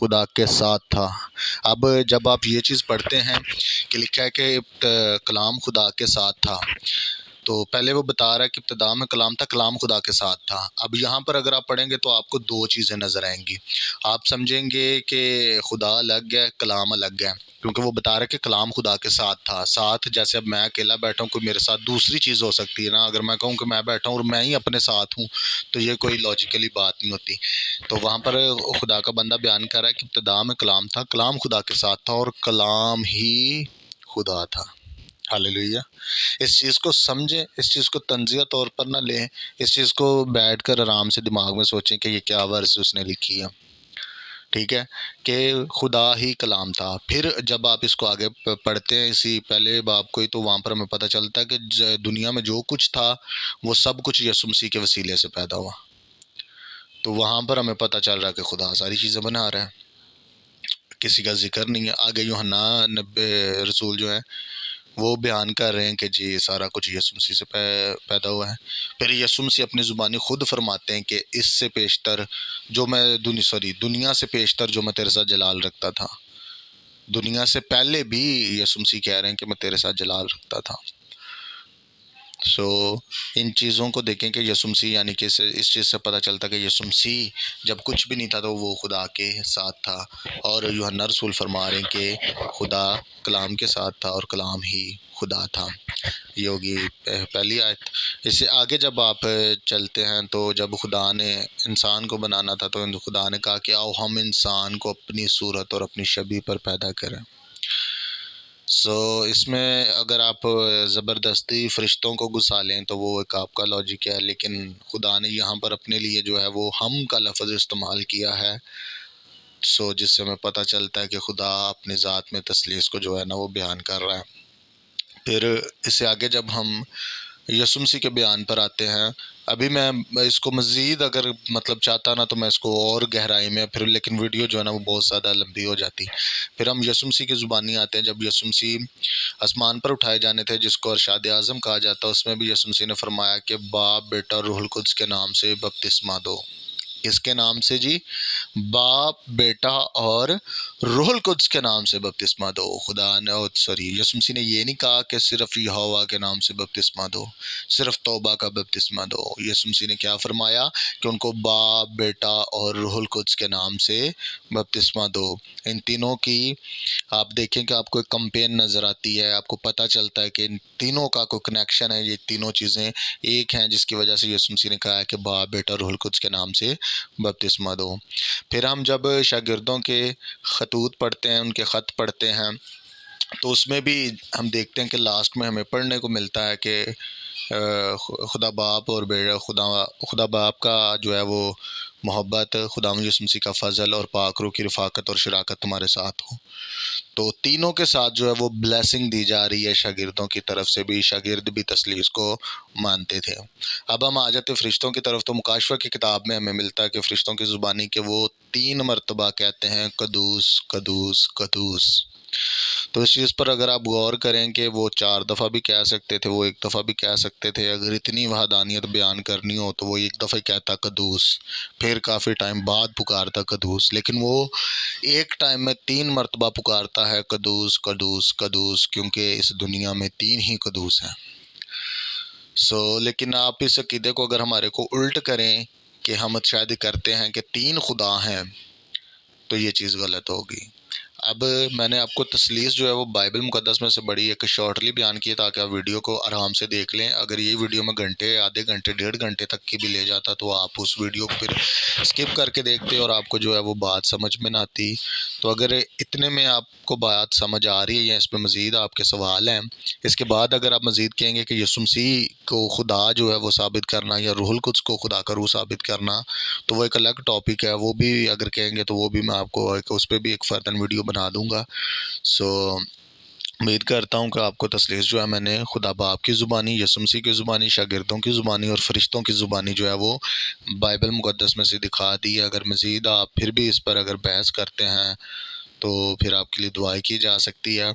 خدا کے ساتھ تھا۔ اب جب آپ یہ چیز پڑھتے ہیں کہ لکھا ہے کہ کلام خدا کے ساتھ تھا، تو پہلے وہ بتا رہا ہے کہ ابتدا میں کلام تھا، کلام خدا کے ساتھ تھا۔ اب یہاں پر اگر آپ پڑھیں گے تو آپ کو دو چیزیں نظر آئیں گی۔ آپ سمجھیں گے کہ خدا الگ ہے، کلام الگ ہے، کیونکہ وہ بتا رہا ہے کہ کلام خدا کے ساتھ تھا۔ ساتھ جیسے اب میں اکیلا بیٹھا ہوں، کوئی میرے ساتھ دوسری چیز ہو سکتی ہے نا۔ اگر میں کہوں کہ میں بیٹھا ہوں اور میں ہی اپنے ساتھ ہوں تو یہ کوئی لاجیکلی بات نہیں ہوتی۔ تو وہاں پر خدا کا بندہ بیان کر رہا ہے کہ ابتدا میں کلام تھا، کلام خدا کے ساتھ تھا، اور کلام ہی خدا تھا۔ ہاللیلویہ۔ اس چیز کو سمجھیں، اس چیز کو تنزیہ طور پر نہ لیں، اس چیز کو بیٹھ کر آرام سے دماغ میں سوچیں کہ یہ کیا ورس اس نے لکھی ہے، ٹھیک ہے، کہ خدا ہی کلام تھا۔ پھر جب آپ اس کو آگے پڑھتے ہیں اسی پہلے باب کو ہی، تو وہاں پر ہمیں پتہ چلتا ہے کہ دنیا میں جو کچھ تھا وہ سب کچھ یسوع مسیح کے وسیلے سے پیدا ہوا۔ تو وہاں پر ہمیں پتہ چل رہا ہے کہ خدا ساری چیزیں بنا رہا ہے، کسی کا ذکر نہیں ہے۔ آگے یوحنا رسول جو ہے وہ بیان کر رہے ہیں کہ جی سارا کچھ یسوع مسیح سے پیدا ہوا ہے۔ پھر یسوع مسیح اپنی زبانی خود فرماتے ہیں کہ اس سے پیشتر جو میں دنیا سے پیشتر جو میں تیرے ساتھ جلال رکھتا تھا، دنیا سے پہلے بھی یسوع مسیح کہہ رہے ہیں کہ میں تیرے ساتھ جلال رکھتا تھا۔ ان چیزوں کو دیکھیں کہ یسوع مسیح، یعنی کہ اس چیز سے پتہ چلتا کہ یسوع مسیح جب کچھ بھی نہیں تھا تو وہ خدا کے ساتھ تھا، اور یوحنا رسول فرما رہے ہیں کہ خدا کلام کے ساتھ تھا اور کلام ہی خدا تھا۔ یہ ہوگی پہلی آیت۔ اس سے آگے جب آپ چلتے ہیں تو جب خدا نے انسان کو بنانا تھا تو خدا نے کہا کہ آؤ ہم انسان کو اپنی صورت اور اپنی شبیہ پر پیدا کریں۔ اس میں اگر آپ زبردستی فرشتوں کو گھسا لیں تو وہ ایک آپ کا لاجک ہے، لیکن خدا نے یہاں پر اپنے لیے جو ہے وہ ہم کا لفظ استعمال کیا ہے، جس سے ہمیں پتہ چلتا ہے کہ خدا اپنی ذات میں تثلیث کو جو ہے نا وہ بیان کر رہا ہے۔ پھر اس سے آگے جب ہم یسوع مسیح کے بیان پر آتے ہیں، ابھی میں اس کو مزید اگر چاہتا نا تو میں اس کو اور گہرائی میں لیکن ویڈیو جو ہے نا وہ بہت زیادہ لمبی ہو جاتی۔ پھر ہم یسوع مسیح کی زبانی آتے ہیں، جب یسوع مسیح آسمان پر اٹھائے جانے تھے جس کو ارشاد اعظم کہا جاتا ہے، اس میں بھی یسوع مسیح نے فرمایا کہ باپ، بیٹا اور روح القدس کے نام سے بپتسمہ دو۔ کس کے نام سے جی؟ باپ، بیٹا اور روح القدس کے نام سے بپتسمہ دو۔ یسوع مسیح نے یہ نہیں کہا کہ صرف یہوہ کے نام سے بپتسمہ دو، صرف توبہ کا بپتسمہ دو۔ یسوع مسیح نے کیا فرمایا کہ ان کو باپ، بیٹا اور روح القدس کے نام سے بپتسمہ دو۔ ان تینوں کی آپ دیکھیں کہ آپ کو ایک کمپین نظر آتی ہے، آپ کو پتہ چلتا ہے کہ ان تینوں کا کوئی کنیکشن ہے، یہ تینوں چیزیں ایک ہیں، جس کی وجہ سے یسوع مسیح نے کہا ہے کہ باپ، بیٹا اور روح القدس کے نام سے بپتسمہ دو۔ پھر ہم جب شاگردوں کے خطوط پڑھتے ہیں، ان کے خط پڑھتے ہیں، تو اس میں بھی ہم دیکھتے ہیں کہ لاسٹ میں ہمیں پڑھنے کو ملتا ہے کہ خدا باپ اور خدا باپ کا جو ہے وہ محبت، خدا یسوع مسیح کا فضل اور پاک روح کی رفاقت اور شراکت تمہارے ساتھ ہو۔ تو تینوں کے ساتھ جو ہے وہ بلیسنگ دی جا رہی ہے شاگردوں کی طرف سے بھی، شاگرد بھی تثلیث کو مانتے تھے۔ اب ہم آ جاتے فرشتوں کی طرف، تو مکاشفہ کی کتاب میں ہمیں ملتا ہے کہ فرشتوں کی زبانی کہ وہ 3 مرتبہ کہتے ہیں قدوس قدوس قدوس۔ تو اس چیز پر اگر آپ غور کریں کہ وہ 4 دفعہ بھی کہہ سکتے تھے، وہ 1 دفعہ بھی کہہ سکتے تھے، اگر اتنی وحدانیت بیان کرنی ہو تو وہ 1 دفعہ کہتا قدوس، پھر کافی ٹائم بعد پکارتا قدوس، لیکن وہ ایک ٹائم میں 3 مرتبہ پکارتا ہے قدوس قدوس قدوس، کیونکہ اس دنیا میں 3 ہی قدوس ہیں۔ لیکن آپ اس عقیدے کو اگر ہمارے کو الٹ کریں کہ ہم شاید کرتے ہیں کہ 3 خدا ہیں، تو یہ چیز غلط ہوگی۔ اب میں نے آپ کو تثلیث جو ہے وہ بائبل مقدس میں سے بڑی ایک شارٹلی بیان کی تاکہ آپ ویڈیو کو آرام سے دیکھ لیں۔ اگر یہ ویڈیو میں گھنٹے، آدھے گھنٹے، 1.5 گھنٹے تک کی بھی لے جاتا تو آپ اس ویڈیو کو پھر اسکپ کر کے دیکھتے اور آپ کو جو ہے وہ بات سمجھ میں نہ آتی۔ تو اگر اتنے میں آپ کو بات سمجھ آ رہی ہے یا اس پہ مزید آپ کے سوال ہیں، اس کے بعد اگر آپ مزید کہیں گے کہ یسوع مسیح کو خدا جو ہے وہ ثابت کرنا یا روح القدس کو خدا کا روح ثابت کرنا، تو وہ ایک الگ ٹاپک ہے، وہ بھی اگر کہیں گے تو وہ بھی میں آپ کو اس پہ بھی ایک فردن ویڈیو بنا دوں گا۔ امید کرتا ہوں کہ آپ کو تثلیث جو ہے میں نے خدا باپ کی زبانی، یسوع مسیح کی زبانی، شاگردوں کی زبانی اور فرشتوں کی زبانی جو ہے وہ بائبل مقدس میں سے دکھا دی ہے۔ اگر مزید آپ پھر بھی اس پر اگر بحث کرتے ہیں تو پھر آپ کے لیے دعائیں کی جا سکتی ہے۔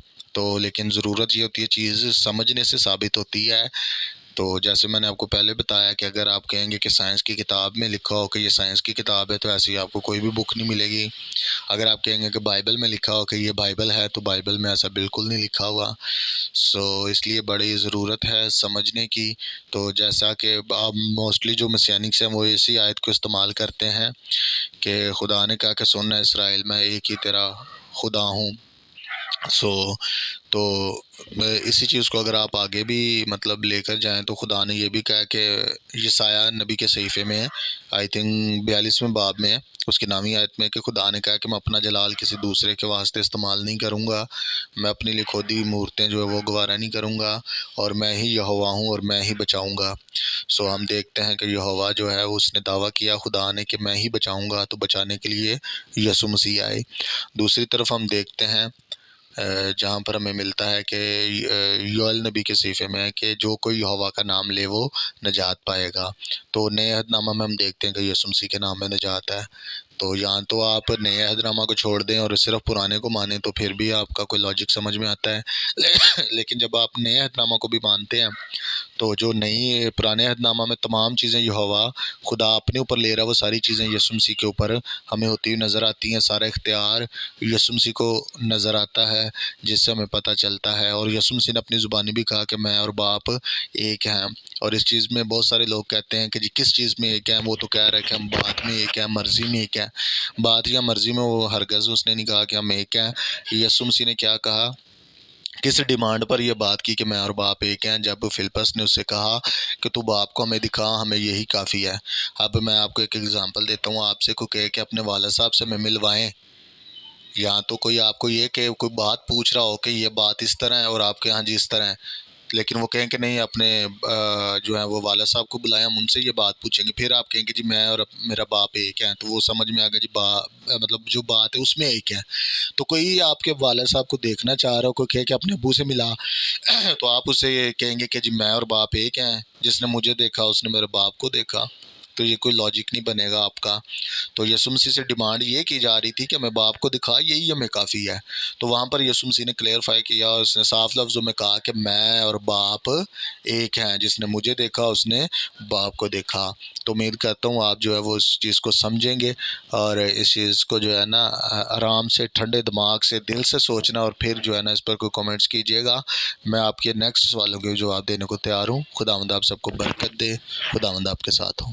لیکن ضرورت یہ ہوتی ہے، چیز سمجھنے سے ثابت ہوتی ہے تو جیسے میں نے آپ کو پہلے بتایا کہ اگر آپ کہیں گے کہ سائنس کی کتاب میں لکھا ہو کہ یہ سائنس کی کتاب ہے تو ایسی آپ کو کوئی بھی بک نہیں ملے گی۔ اگر آپ کہیں گے کہ بائبل میں لکھا ہو کہ یہ بائبل ہے تو بائبل میں ایسا بالکل نہیں لکھا ہوا۔ اس لیے بڑی ضرورت ہے سمجھنے کی۔ تو جیسا کہ آپ موسٹلی جو مسیانکس ہیں وہ اسی آیت کو استعمال کرتے ہیں کہ خدا نے کہا کہ سن اسرائیل میں ایک ہی تیرا خدا ہوں۔ تو اسی چیز کو اگر آپ آگے بھی مطلب لے کر جائیں تو خدا نے یہ بھی کہا کہ یسایہ نبی کے صحیفے میں آئی تھنک 42ویں باب میں اس کی نامی آیت میں کہ خدا نے کہا کہ میں اپنا جلال کسی دوسرے کے واسطے استعمال نہیں کروں گا، میں اپنی لیے کھودی ہوئی مورتیں جو ہے وہ گوارا نہیں کروں گا، اور میں ہی یہوہ ہوں اور میں ہی بچاؤں گا۔ ہم دیکھتے ہیں کہ یہوہ جو ہے اس نے دعویٰ کیا خدا نے کہ میں ہی بچاؤں گا، تو بچانے کے لیے یسوع مسیح آئے۔ دوسری طرف ہم دیکھتے ہیں جہاں پر ہمیں ملتا ہے کہ یوئیل نبی کے صحیفے میں کہ جو کوئی یہوہ کا نام لے وہ نجات پائے گا۔ تو نئے عہد نامہ میں ہم دیکھتے ہیں کہ یسوع مسیح کے نام میں نجات ہے۔ تو یہاں تو آپ نئے عہد نامہ کو چھوڑ دیں اور صرف پرانے کو مانیں تو پھر بھی آپ کا کوئی لاجک سمجھ میں آتا ہے، لیکن جب آپ نئے عہد نامہ کو بھی مانتے ہیں تو جو پرانے عہد نامہ میں تمام چیزیں یہوہ خدا اپنے اوپر لے رہا ہے وہ ساری چیزیں یسوع مسیح کے اوپر ہمیں ہوتی ہوئی نظر آتی ہیں۔ سارا اختیار یسوع مسیح کو نظر آتا ہے، جس سے ہمیں پتہ چلتا ہے۔ اور یسوع مسیح نے اپنی زبانی بھی کہا کہ میں اور باپ ایک ہیں۔ اور اس چیز میں بہت سارے لوگ کہتے ہیں کہ جی کس چیز میں ایک ہیں، وہ تو کہہ رہے ہیں کہ ہم بات میں ایک ہیں، مرضی میں ایک ہیں۔ بات یا مرضی میں وہ ہرگز اس نے نہیں کہا کہ ہم ایک ہیں۔ یسوع مسیح نے کیا کہا، کس ڈیمانڈ پر یہ بات کی کہ میں اور باپ ایک ہیں؟ جب فلپس نے اس سے کہا کہ تو باپ کو ہمیں دکھا، ہمیں یہی کافی ہے۔ اب میں آپ کو ایک ایگزامپل دیتا ہوں، آپ سے کوئی کہے کہ اپنے والد صاحب سے ہمیں ملوائیں، یا تو کوئی آپ کو یہ کہ کوئی بات پوچھ رہا ہو کہ یہ بات اس طرح ہے اور آپ کے ہاں جی اس طرح ہے، لیکن وہ کہیں کہ نہیں اپنے جو ہیں وہ والد صاحب کو بلائیں، ہم ان سے یہ بات پوچھیں گے، پھر آپ کہیں کہ جی میں اور میرا باپ ایک ہیں، تو وہ سمجھ میں آ گیا جی مطلب جو بات ہے اس میں ایک ہے۔ تو کوئی آپ کے والد صاحب کو دیکھنا چاہ رہا ہو، کوئی کہے کہ اپنے ابو سے ملا تو آپ اسے یہ کہیں گے کہ جی میں اور باپ ایک ہیں، جس نے مجھے دیکھا اس نے میرے باپ کو دیکھا، تو یہ کوئی لاجک نہیں بنے گا آپ کا۔ تو یسوع مسیح سے ڈیمانڈ یہ کی جا رہی تھی کہ ہمیں باپ کو دکھا، یہی ہمیں کافی ہے۔ تو وہاں پر یسوع مسیح نے کلیئرفائی کیا، اس نے صاف لفظوں میں کہا کہ میں اور باپ ایک ہیں، جس نے مجھے دیکھا اس نے باپ کو دیکھا۔ تو امید کرتا ہوں آپ جو ہے وہ اس چیز کو سمجھیں گے، اور اس چیز کو جو ہے نا آرام سے ٹھنڈے دماغ سے دل سے سوچنا، اور پھر جو ہے نا اس پر کوئی کامنٹس کیجیے گا۔ میں آپ کے نیکسٹ سوالوں کے جواب دینے کو تیار ہوں۔ خداوند آپ سب کو برکت دے، خداوند آپ کے ساتھ ہوں۔